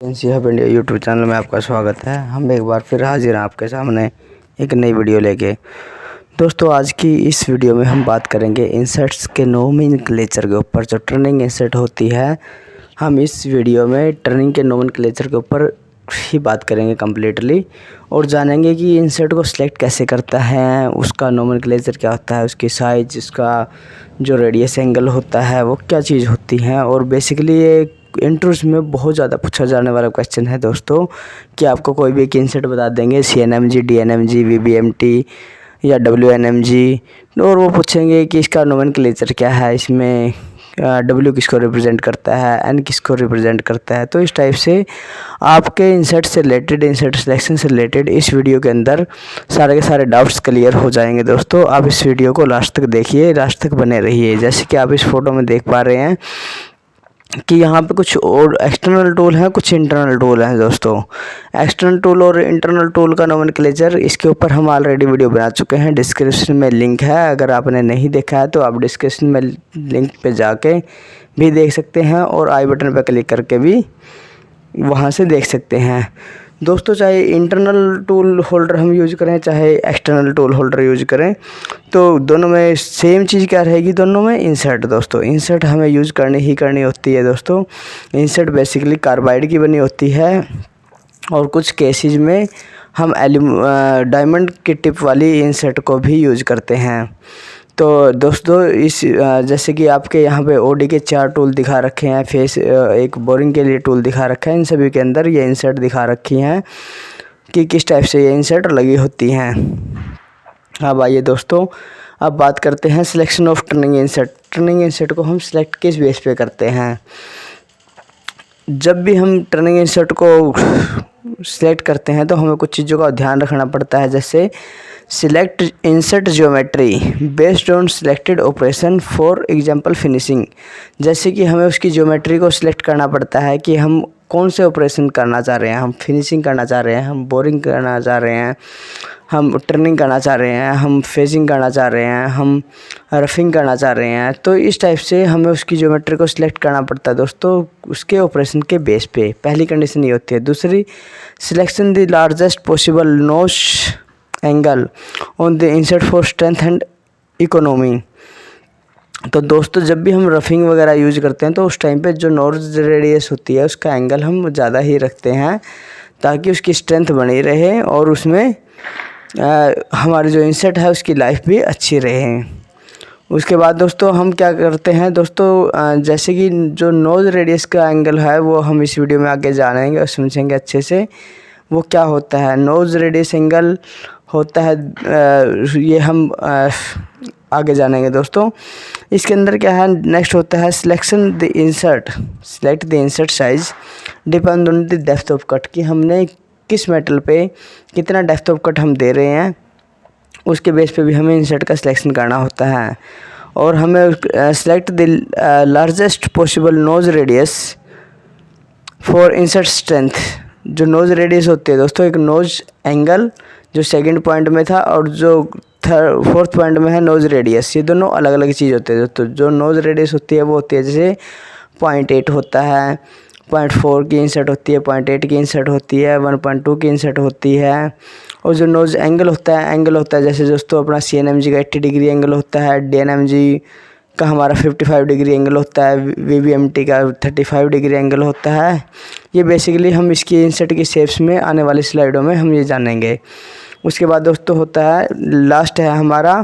Hub India YouTube channel में आपका स्वागत है। हम एक बार फिर हाजिर हैं आपके सामने एक नई वीडियो लेके। दोस्तों, आज की इस वीडियो में हम बात करेंगे इंसर्ट्स के नोमेनक्लेचर के ऊपर। जो टर्निंग इंसर्ट होती है, हम इस वीडियो में टर्निंग के नोमेनक्लेचर के ऊपर ही बात करेंगे कम्प्लीटली, और जानेंगे कि इंसर्ट को सिलेक्ट कैसे करता है, उसका नोमेनक्लेचर क्या होता है, उसकी साइज, उसका जो रेडियस एंगल होता है वो क्या चीज़ होती है। और बेसिकली ये इंटरव्यूज़ में बहुत ज़्यादा पूछा जाने वाला क्वेश्चन है दोस्तों, कि आपको कोई भी एक इंसर्ट बता देंगे CNMG, DNMG, VBMT या WNMG, और वो पूछेंगे कि इसका नोमेनक्लेचर क्या है, इसमें W किसको रिप्रेजेंट करता है, N किसको रिप्रेजेंट करता है। तो इस टाइप से आपके इंसर्ट से रिलेटेड, इंसर्ट सिलेक्शन से रिलेटेड इस वीडियो के अंदर सारे के सारे डाउट्स क्लियर हो जाएंगे। दोस्तों, आप इस वीडियो को लास्ट तक देखिए, लास्ट तक बने रहिए। जैसे कि आप इस फोटो में देख पा रहे हैं कि यहाँ पे कुछ और एक्सटर्नल टूल हैं, कुछ इंटरनल टूल हैं। दोस्तों, एक्सटर्नल टूल और इंटरनल टूल का नोमेनक्लेचर, इसके ऊपर हम ऑलरेडी वीडियो बना चुके हैं। डिस्क्रिप्शन में लिंक है, अगर आपने नहीं देखा है तो आप डिस्क्रिप्शन में लिंक पे जाके भी देख सकते हैं, और आई बटन पर क्लिक करके भी वहाँ से देख सकते हैं। दोस्तों, चाहे इंटरनल टूल होल्डर हम यूज़ करें, चाहे एक्सटर्नल टूल होल्डर यूज़ करें, तो दोनों में सेम चीज़ क्या रहेगी, दोनों में इंसर्ट। दोस्तों, इंसर्ट हमें यूज़ करनी होती है। दोस्तों, इंसर्ट बेसिकली कार्बाइड की बनी होती है, और कुछ केसेस में हम डायमंड की टिप वाली इंसर्ट को भी यूज़ करते हैं। तो दोस्तों, इस जैसे कि आपके यहाँ पे OD के 4 टूल दिखा रखे हैं, फेस एक बोरिंग के लिए टूल दिखा रखा है, इन सभी के अंदर ये इंसर्ट दिखा रखी हैं कि किस टाइप से ये इंसर्ट लगी होती हैं। अब आइए दोस्तों, अब बात करते हैं selection of turning insert. Turning insert को हम सिलेक्ट किस बेस पे करते हैं। जब भी हम टर्निंग इंसर्ट को सिलेक्ट करते हैं तो हमें कुछ चीज़ों का ध्यान रखना पड़ता है। जैसे select insert geometry based on selected operation, for example finishing. जैसे कि हमें उसकी ज्योमेट्री को सिलेक्ट करना पड़ता है कि हम कौन से ऑपरेशन करना चाह रहे हैं। हम फिनिशिंग करना चाह रहे हैं, हम बोरिंग करना चाह रहे हैं, हम टर्निंग करना चाह रहे हैं, हम फेजिंग करना चाह रहे हैं, हम रफिंग करना चाह रहे हैं। तो इस टाइप से हमें उसकी ज्योमेट्री को सिलेक्ट करना पड़ता है दोस्तों, उसके ऑपरेशन के बेस पे। पहली कंडीशन ये होती है। दूसरी, सिलेक्शन द लार्जेस्ट पॉसिबल नोच angle on the insert for strength and economy. तो दोस्तों, जब भी हम रफिंग वगैरह यूज करते हैं तो उस टाइम पे जो नोज रेडियस होती है उसका एंगल हम ज़्यादा ही रखते हैं, ताकि उसकी स्ट्रेंथ बनी रहे और उसमें हमारी जो इंसर्ट है उसकी लाइफ भी अच्छी रहे। उसके बाद दोस्तों हम क्या करते हैं दोस्तों, जैसे कि जो नोज रेडियस का एंगल है वो हम इस वीडियो में आगे जानेंगे और समझेंगे अच्छे से वो क्या होता है। नोज रेडियस एंगल होता है, ये हम आगे जानेंगे दोस्तों। इसके अंदर क्या है, नेक्स्ट होता है selection the insert, select the insert size depend on the depth of cut, कि हमने किस मेटल पे कितना डेप्थ ऑफ कट हम दे रहे हैं, उसके बेस पे भी हमें इंसर्ट का सिलेक्शन करना होता है। और हमें select the largest possible nose radius for insert strength. जो नोज रेडियस होती है दोस्तों, एक नोज एंगल जो सेकंड पॉइंट में था और जो फोर्थ पॉइंट में है नोज रेडियस, ये दोनों अलग अलग चीज़ होते हैं दोस्तों। जो नोज रेडियस होती है वो होती है जैसे 0.8 होता है, 0.4 की इंसर्ट होती है, 0.8 की इंसर्ट होती है, 1.2 की इंसर्ट होती है। और जो नोज एंगल होता है जैसे दोस्तों अपना CNMG का 80 डिग्री एंगल होता है, DNMG का हमारा 55 डिग्री एंगल होता है, VBMT का 35 डिग्री एंगल होता है। ये बेसिकली हम इसकी इंसर्ट की शेप्स में आने वाली स्लाइडों में हम ये जानेंगे। उसके बाद दोस्तों होता है, लास्ट है हमारा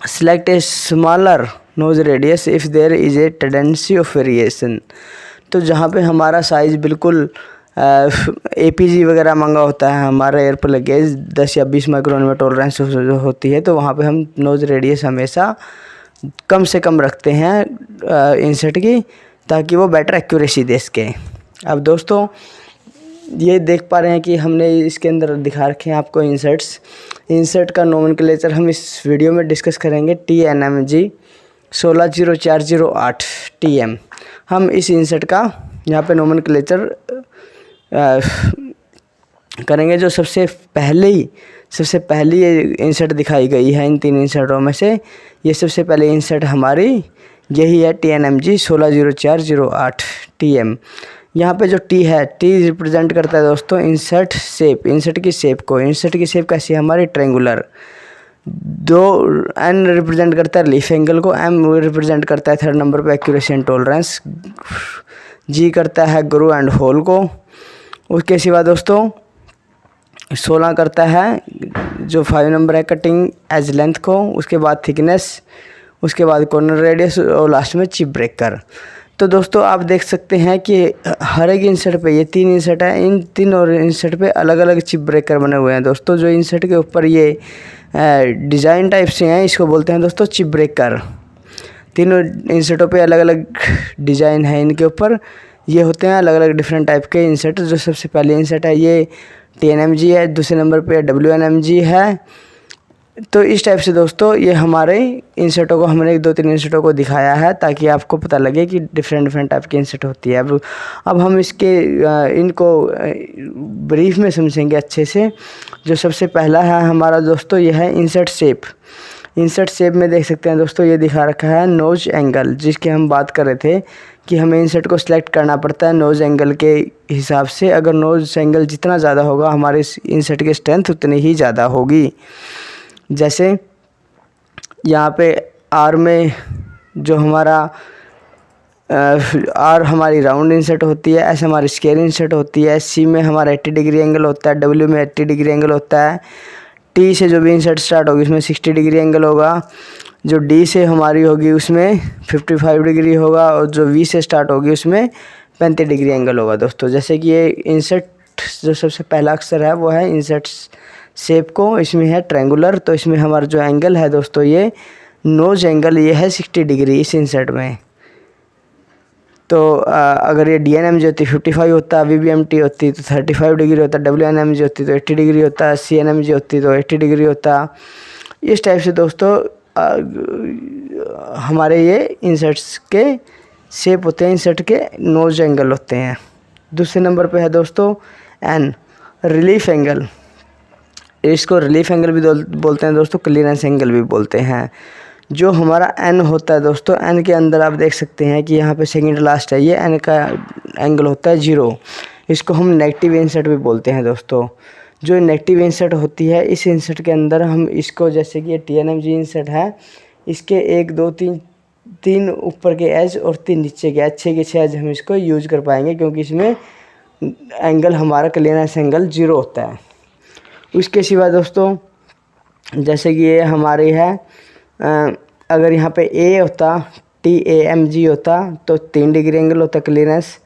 select a smaller nose radius if there is a tendency of variation. तो जहाँ पे हमारा साइज़ बिल्कुल APG वगैरह मंगा होता है, हमारा एयर पर लगेज 10 या 20 माइक्रोन में टॉलरेंस होती है, तो वहाँ पे हम नोज रेडियस हमेशा कम से कम रखते हैं इंसर्ट की, ताकि वो बेटर एक्यूरेसी दे सके। अब दोस्तों, ये देख पा रहे हैं कि हमने इसके अंदर दिखा रखे हैं आपको इंसर्ट का नोमेनक्लेचर हम इस वीडियो में डिस्कस करेंगे। TNMG 16048 TM, हम इस इंसर्ट का यहाँ पे नोमेनक्लेचर करेंगे। जो सबसे पहली ये इंसर्ट दिखाई गई है इन 3 इंसर्टों में से, ये सबसे पहले इंसर्ट हमारी यही है TNMG 16048 TM। यहाँ पे जो टी है, टी रिप्रेजेंट करता है दोस्तों इंसर्ट शेप, इंसर्ट की शेप को। इंसर्ट की शेप कैसी है हमारी, ट्रायंगुलर। दो एन रिप्रेजेंट करता है लीफ एंगल को, एम रिप्रेजेंट करता है थर्ड नंबर पे एक्यूरेसी एंड टॉलरेंस, जी करता है ग्रू एंड होल को। उसके सिवा दोस्तों 16 करता है जो 5 नंबर है कटिंग एज लेंथ को, उसके बाद थिकनेस, उसके बाद कॉर्नर रेडियस और लास्ट में चिप ब्रेकर। तो दोस्तों आप देख सकते हैं कि हर एक इंसर्ट पे, ये 3 इंसर्ट है, इन 3 और इंसर्ट पे अलग अलग चिप ब्रेकर बने हुए हैं दोस्तों। जो इंसर्ट के ऊपर ये डिज़ाइन टाइप से हैं, इसको बोलते हैं दोस्तों चिप ब्रेकर। तीनों इंसर्टों पे अलग अलग डिज़ाइन है इनके ऊपर, ये होते हैं अलग अलग डिफरेंट टाइप के इंसर्ट। जो सबसे पहले इंसर्ट है ये TNMG है, दूसरे नंबर पे WNMG है। तो इस टाइप से दोस्तों ये हमारे इंसर्टों को, हमने 2-3 इंसर्टों को दिखाया है ताकि आपको पता लगे कि डिफरेंट टाइप की इंसर्ट होती है। अब हम इसके इनको ब्रीफ में समझेंगे अच्छे से। जो सबसे पहला है हमारा दोस्तों ये है इंसर्ट शेप। इंसर्ट शेप में देख सकते हैं दोस्तों ये दिखा रखा है नोज एंगल, जिसकी हम बात कर रहे थे कि हमें इंसर्ट को सिलेक्ट करना पड़ता है नोज एंगल के हिसाब से। अगर नोज एंगल जितना ज़्यादा होगा हमारे इंसर्ट की स्ट्रेंथ उतनी ही ज़्यादा होगी। जैसे यहाँ पे आर में जो हमारा आर हमारी राउंड इंसर्ट होती है, एस हमारी स्क्वायर इंसर्ट होती है, सी में हमारा 80 डिग्री एंगल होता है, डब्ल्यू में 80 डिग्री एंगल होता है, टी से जो भी इंसर्ट स्टार्ट होगी उसमें 60 डिग्री एंगल होगा, जो डी से हमारी होगी उसमें 55 डिग्री होगा, और जो वी से स्टार्ट होगी उसमें 35 डिग्री एंगल होगा दोस्तों। जैसे कि ये इंसर्ट जो सबसे पहला अक्षर है वो है इंसर्ट शेप को, इसमें है ट्रायंगुलर। तो इसमें हमारा जो एंगल है दोस्तों ये नोज एंगल ये है 60 डिग्री इस इंसर्ट में। तो अगर ये DNMG होती 55 होता, VBMT होती तो 35 डिग्री होता, WNMG होती तो 80 डिग्री होता, CNMG होती तो 80 डिग्री होता। इस टाइप से दोस्तों हमारे ये इंसर्ट्स के शेप होते हैं, इंसर्ट के नोज एंगल होते हैं। दूसरे नंबर पे है दोस्तों एन, रिलीफ एंगल। इसको रिलीफ एंगल भी बोलते हैं दोस्तों, क्लियरेंस एंगल भी बोलते हैं। जो हमारा एन होता है दोस्तों, एन के अंदर आप देख सकते हैं कि यहाँ पे सेकंड लास्ट है, ये एन का एंगल होता है 0। इसको हम नेगेटिव इंसर्ट भी बोलते हैं दोस्तों। जो नेगेटिव इंसर्ट होती है इस इंसर्ट के अंदर हम इसको, जैसे कि ये TNMG इंसर्ट है, इसके 1 2 3 ऊपर के एज और 3 नीचे के एज, 6 के 6 एज हम इसको यूज कर पाएंगे, क्योंकि इसमें एंगल हमारा क्लियरेंस एंगल 0 होता है। उसके सिवा दोस्तों जैसे कि ये हमारी है, अगर यहाँ पे ए होता, TAMG होता तो 3 डिग्री एंगल होता क्लियरेंस।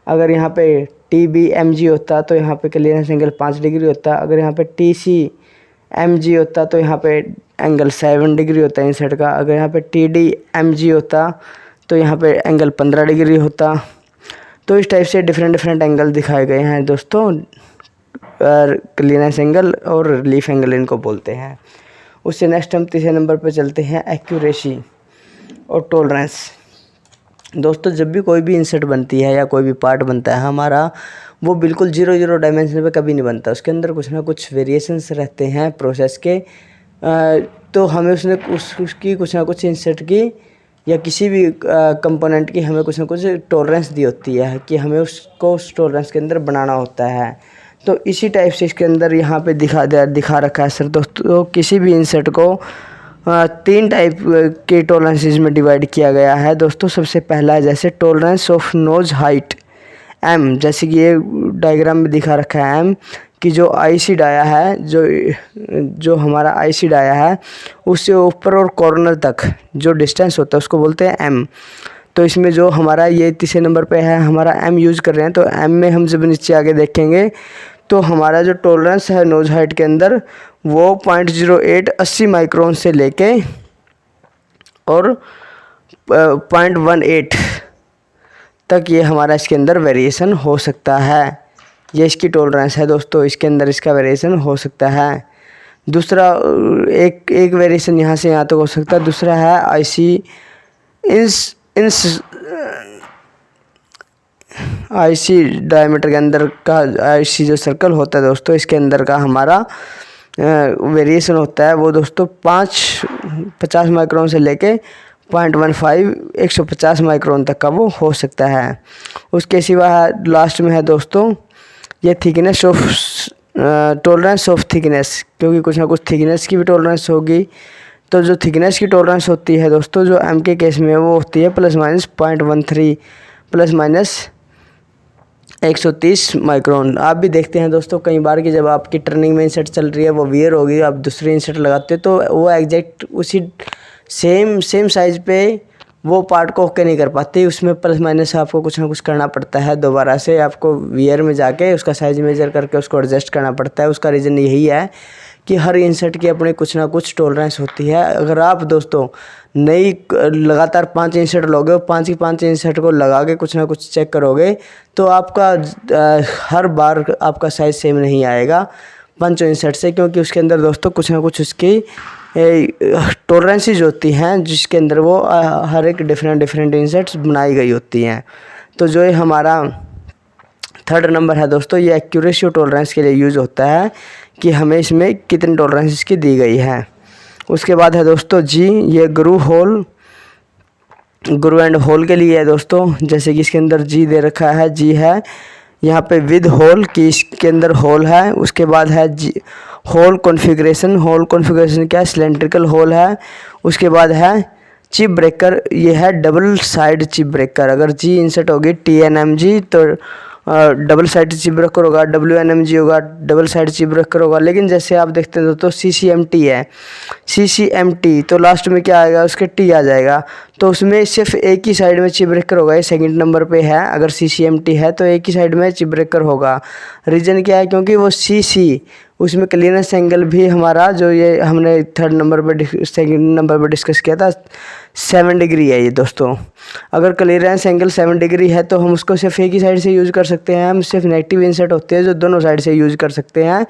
अगर यहाँ पे TBMG होता तो यहाँ पे क्लियरेंस एंगल 5 डिग्री होता। अगर यहाँ पे TCMG होता तो यहाँ पे एंगल 7 डिग्री होता है इंसर्ट का। अगर यहाँ पे TDMG होता तो यहाँ पे एंगल 15 डिग्री होता। तो इस टाइप से डिफरेंट एंगल दिखाए गए हैं दोस्तों, क्लियरेंस एंगल और रिलीफ एंगल इनको बोलते हैं। उससे नेक्स्ट हम तीसरे नंबर पर चलते हैं एक्यूरेसी और टॉलरेंस। दोस्तों जब भी कोई भी इंसर्ट बनती है या कोई भी पार्ट बनता है हमारा, वो बिल्कुल 0 डायमेंशन पे कभी नहीं बनता। उसके अंदर कुछ ना कुछ वेरिएशंस रहते हैं प्रोसेस के। तो हमें उसकी कुछ ना कुछ इंसर्ट की या किसी भी कंपोनेंट की हमें कुछ ना कुछ टॉलरेंस दी होती है कि हमें उसको उस टॉलरेंस के अंदर बनाना होता है। तो इसी टाइप से इसके अंदर यहाँ पे दिखा रखा है सर दोस्तों, किसी भी इंसर्ट को 3 टाइप के टॉलरेंसेस में डिवाइड किया गया है दोस्तों। सबसे पहला है जैसे tolerance of nose height M, जैसे कि ये डायग्राम में दिखा रखा है M, कि जो IC डाया है, जो हमारा IC डाया है उससे ऊपर और कॉर्नर तक जो डिस्टेंस होता है उसको बोलते हैं M। तो इसमें जो हमारा ये तीसरे नंबर पे है हमारा M यूज़ कर रहे हैं। तो M में हम जब नीचे आगे देखेंगे तो हमारा जो टॉलरेंस है नोज हाइट के अंदर वो 0.08 80 माइक्रोन से लेके और 0.18 तक ये हमारा इसके अंदर वेरिएशन हो सकता है। ये इसकी टॉलरेंस है दोस्तों, इसके अंदर इसका वेरिएशन हो सकता है। दूसरा एक वेरिएशन यहाँ से यहाँ तक हो सकता है। दूसरा है IC डायमीटर के अंदर का IC जो सर्कल होता है दोस्तों, इसके अंदर का हमारा वेरिएशन होता है वो दोस्तों 50 माइक्रोन से लेके 0.15 150 माइक्रोन तक का वो हो सकता है। उसके सिवा लास्ट में है दोस्तों ये thickness of tolerance of thickness, क्योंकि कुछ ना कुछ थिकनेस की भी टॉलरेंस होगी। तो जो थिकनेस की टॉलरेंस होती है दोस्तों जो एम के केस में वो होती है ±0.13 ±130 माइक्रोन। आप भी देखते हैं दोस्तों कई बार कि जब आपकी टर्निंग में इंसर्ट चल रही है वो वियर होगी, आप दूसरी इंसर्ट लगाते हो तो वो एग्जैक्ट उसी सेम साइज़ पे वो पार्ट को ओके नहीं कर पाती, उसमें प्लस माइनस आपको कुछ ना कुछ करना पड़ता है। दोबारा से आपको वियर में जाके उसका साइज़ मेजर करके उसको एडजस्ट करना पड़ता है। उसका रीज़न यही है कि हर इंसर्ट की अपनी कुछ ना कुछ टॉलरेंस होती है। अगर आप दोस्तों नई लगातार 5 इंसर्ट लोगे, 5 की 5 इंसर्ट को लगा के कुछ ना कुछ चेक करोगे तो आपका हर बार आपका साइज़ सेम नहीं आएगा 5 इंसर्ट से, क्योंकि उसके अंदर दोस्तों कुछ ना कुछ उसकी टॉलरेंसेस होती हैं जिसके अंदर वो हर एक डिफरेंट इंसर्ट्स बनाई गई होती हैं। तो जो ये हमारा थर्ड नंबर है दोस्तों ये एक्यूरेसी टॉलरेंस के लिए यूज़ होता है कि हमें इसमें कितनी टॉलरेंस इसकी दी गई है। उसके बाद है दोस्तों जी, ये ग्रू एंड होल के लिए है दोस्तों। जैसे कि इसके अंदर जी दे रखा है, जी है यहाँ पे विद होल कि इसके अंदर होल है। उसके बाद है जी होल कॉन्फ़िगरेशन क्या है, सिलेंड्रिकल होल है। उसके बाद है चिप ब्रेकर, ये है डबल साइड चिप ब्रेकर। अगर जी इंसर्ट होगी TNMG तो डबल साइड चिप ब्रेकर होगा, WNMG होगा, डबल साइड चिप ब्रेकर होगा। लेकिन जैसे आप देखते हैं दोस्तों CCMT है, CCMT तो लास्ट में क्या आएगा उसके T आ जाएगा, तो उसमें सिर्फ एक ही साइड में चिप ब्रेकर होगा। ये सेकंड नंबर पे है। अगर CCMT है तो एक ही साइड में चिप ब्रेकर होगा। रीज़न क्या है, क्योंकि वो CC उसमें क्लियरेंस एंगल भी हमारा जो ये हमने सेकंड नंबर पे डिस्कस किया था 7 डिग्री है ये दोस्तों। अगर क्लियरेंस एंगल 7 डिग्री है तो हम उसको सिर्फ एक ही साइड से यूज़ कर सकते हैं। हम सिर्फ नेगेटिव इंसर्ट होते हैं जो दोनों साइड से यूज़ कर सकते हैं।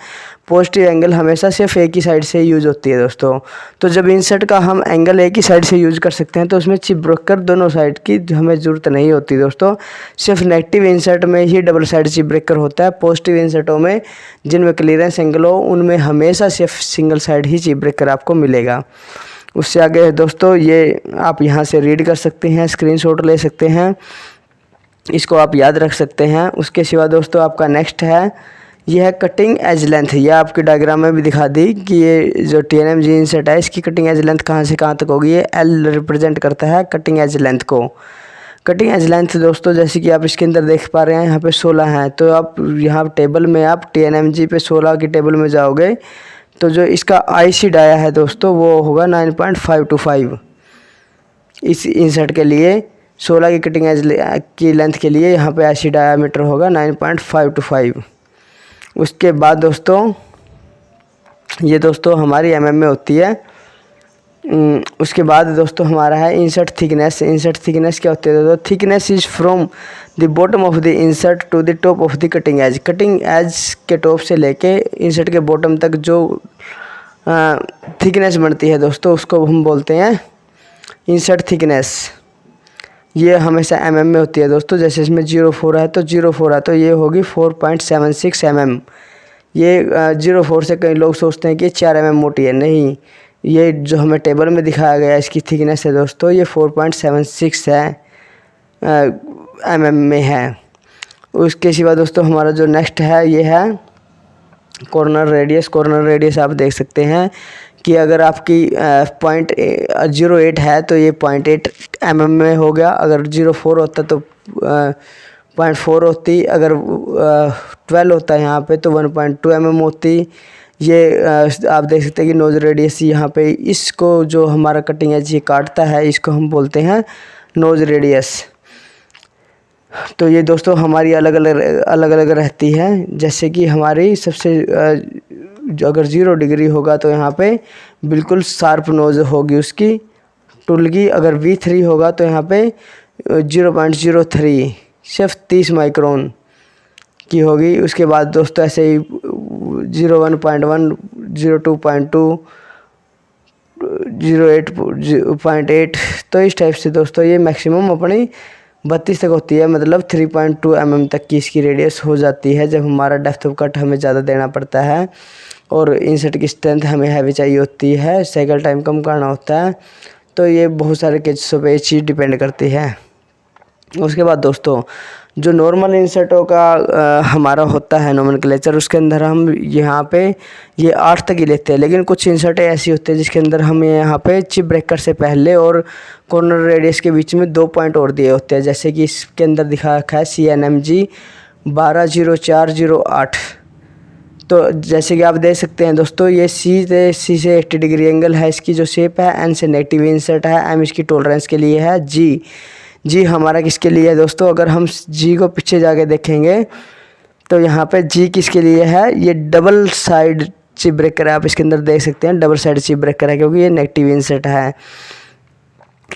पॉजिटिव एंगल हमेशा सिर्फ एक ही साइड से यूज़ होती है दोस्तों। तो जब इंसर्ट का हम एंगल एक ही साइड से यूज़ कर सकते हैं तो उसमें चिप ब्रेकर दोनों साइड की हमें ज़रूरत नहीं होती दोस्तों। सिर्फ नेगेटिव इंसर्ट में ही डबल साइड चिप ब्रेकर होता है। पॉजिटिव इंसर्टों में जिनमें क्लियरेंस एंगल हो उनमें हमेशा सिर्फ सिंगल साइड ही चिप ब्रेकर आपको मिलेगा। उससे आगे दोस्तों ये आप यहाँ से रीड कर सकते हैं, स्क्रीनशॉट ले सकते हैं, इसको आप याद रख सकते हैं। उसके सिवा दोस्तों आपका नेक्स्ट है ये है कटिंग एज लेंथ। ये आपकी डायग्राम में भी दिखा दी कि ये जो TNMG इंसर्ट है इसकी कटिंग एज लेंथ कहाँ से कहाँ तक होगी। ये L रिप्रेजेंट करता है कटिंग एज लेंथ को। कटिंग एज लेंथ दोस्तों जैसे कि आप इसके अंदर देख पा रहे हैं यहाँ पे 16 हैं, तो आप यहाँ टेबल में आप TNMG पे 16 की टेबल में जाओगे तो जो इसका IC डाया है दोस्तों वो होगा 9.525। इस इंसर्ट के लिए 16 की कटिंग एज की लेंथ के लिए यहाँ पे IC डायामीटर होगा 9.525। उसके बाद दोस्तों ये दोस्तों हमारी mm में होती है। उसके बाद दोस्तों हमारा है इंसर्ट थिकनेस। इंसर्ट थिकनेस क्या होती है दोस्तों, thickness is from the bottom of the insert to the top of the cutting edge. Cutting edge के टॉप से लेके इंसर्ट के बॉटम तक जो थिकनेस बनती है दोस्तों उसको हम बोलते हैं इंसर्ट थिकनेस। ये हमेशा mm में होती है दोस्तों। जैसे इसमें 0.4 है तो 0.4 है तो ये होगी 4.76 mm। ये 0.4 से कई लोग सोचते हैं कि 4 mm मोटी है, नहीं, ये जो हमें टेबल में दिखाया गया है इसकी थिकनेस है दोस्तों ये 4.76 है mm में है। उसके सिवा दोस्तों हमारा जो नेक्स्ट है ये है कॉर्नर रेडियस। कॉर्नर रेडियस आप देख सकते हैं कि अगर आपकी 0.08 है तो ये 0.8 mm में हो गया। अगर 0.4 होता तो 0.4 होती। अगर 12 होता है यहाँ पे तो 1.2 mm होती। ये आप देख सकते हैं कि नोज रेडियस यहाँ पे इसको जो हमारा कटिंग एज ये काटता है इसको हम बोलते हैं नोज रेडियस। तो ये दोस्तों हमारी अलग अलग रहती है। जैसे कि हमारी सबसे अगर 0 डिग्री होगा तो यहाँ पे बिल्कुल शार्प नोज होगी उसकी टूल की। अगर V3 होगा तो यहाँ पे 0.03 सिर्फ 30 माइक्रोन की होगी। उसके बाद दोस्तों ऐसे ही 01.1 02.2 08.8 तो इस टाइप से दोस्तों ये मैक्सिमम अपनी 32 तक होती है, मतलब 3.2 mm तक की इसकी रेडियस हो जाती है जब हमारा डेप्थ ऑफ कट हमें ज़्यादा देना पड़ता है और इंसर्ट की स्ट्रेंथ हमें हैवी चाहिए होती है, साइकिल टाइम कम करना होता है। तो ये बहुत सारे केसेसों पे ये चीज़ डिपेंड करती है। उसके बाद दोस्तों जो नॉर्मल इंसर्टों का हमारा होता है नोमेनक्लेचर, उसके अंदर हम यहाँ पे ये 8 तक ही लेते हैं। लेकिन कुछ इंसर्टें ऐसी होती है जिसके अंदर हम यहाँ पे चिप ब्रेकर से पहले और कॉर्नर रेडियस के बीच में 2 पॉइंट और दिए होते हैं, जैसे कि इसके अंदर दिखा रखा है CNMG 120408। तो जैसे कि आप देख सकते हैं दोस्तों, ये सी से 80 डिग्री एंगल है, इसकी जो शेप है। एन से नेगेटिव इंसर्ट है। एम इसकी टॉलरेंस के लिए है। जी हमारा किसके लिए है दोस्तों, अगर हम जी को पीछे जाके देखेंगे तो यहाँ पे जी किसके लिए है, ये डबल साइड चिप ब्रेकर है। आप इसके अंदर देख सकते हैं डबल साइड चिप ब्रेकर है, क्योंकि ये नेगेटिव इंसर्ट है।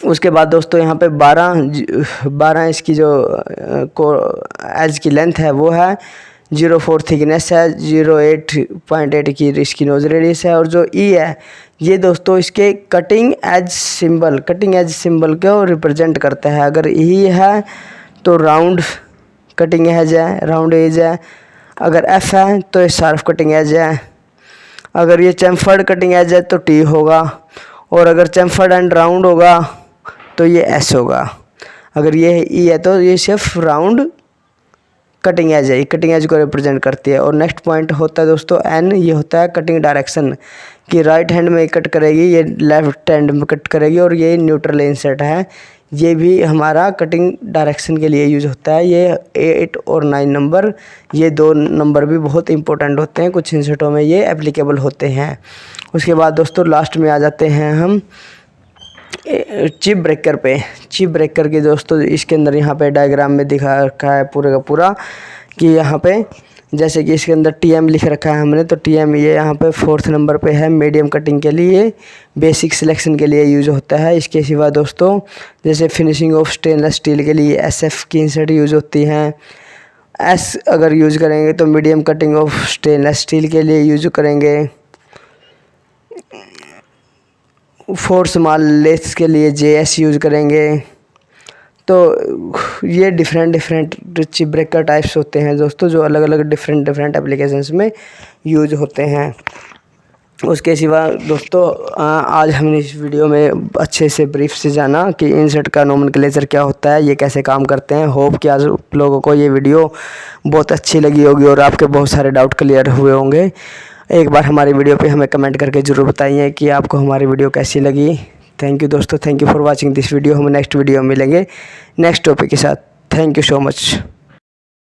उसके बाद दोस्तों यहाँ पे 12 इसकी जो एज की लेंथ है वो है, 0.4 थिकनेस है, 0.8 की इसकी नोज रेडियस है। और जो ई है ये दोस्तों इसके कटिंग एज सिंबल को रिप्रेजेंट करता है। अगर ई है तो राउंड कटिंग एज है, राउंड एज है। अगर एफ है तो ये शार्प कटिंग एज है। अगर ये चैम्फर्ड कटिंग एज है तो टी होगा। और अगर चैम्फर्ड एंड राउंड होगा तो ये एस होगा। अगर ये ई है तो ये सिर्फ राउंड कटिंग एज है, ये कटिंग एज को रिप्रेजेंट करती है। और नेक्स्ट पॉइंट होता है दोस्तों एन, ये होता है कटिंग डायरेक्शन, कि राइट हैंड में कट करेगी, ये लेफ्ट हैंड में कट करेगी। और ये न्यूट्रल इंसर्ट है, ये भी हमारा कटिंग डायरेक्शन के लिए यूज़ होता है। ये 8 और 9 नंबर, ये 2 नंबर भी बहुत इंपॉर्टेंट होते हैं, कुछ इंसर्टों में ये एप्लीकेबल होते हैं। उसके बाद दोस्तों लास्ट में आ जाते हैं हम चिप ब्रेकर पे। चिप ब्रेकर के दोस्तों इसके अंदर यहाँ पे डायग्राम में दिखा रखा है पूरे का पूरा, कि यहाँ पे जैसे कि इसके अंदर TM लिख रखा है हमने, तो TM ये यहाँ पे 4th नंबर पे है, मीडियम कटिंग के लिए, बेसिक सिलेक्शन के लिए यूज़ होता है। इसके सिवा दोस्तों जैसे फिनिशिंग ऑफ स्टेनलेस स्टील के लिए SF की इंसर्ट यूज़ होती हैं। S अगर यूज़ करेंगे तो medium cutting of stainless steel के लिए यूज़ करेंगे। 4 स्मॉल लेथ्स के लिए JS यूज़ करेंगे। तो ये डिफरेंट चिप ब्रेकर टाइप्स होते हैं दोस्तों, जो अलग अलग डिफरेंट एप्लीकेशंस में यूज़ होते हैं। उसके सिवा दोस्तों आज हमने इस वीडियो में अच्छे से ब्रीफ से जाना कि इंसर्ट का नोमेनक्लेचर क्या होता है, ये कैसे काम करते हैं। होप कि आज लोगों को ये वीडियो बहुत अच्छी लगी होगी और आपके बहुत सारे डाउट क्लियर हुए होंगे। एक बार हमारी वीडियो पे हमें कमेंट करके ज़रूर बताइए कि आपको हमारी वीडियो कैसी लगी। थैंक यू दोस्तों, thank you for watching this video. हम नेक्स्ट वीडियो में मिलेंगे नेक्स्ट टॉपिक के साथ। Thank you so much.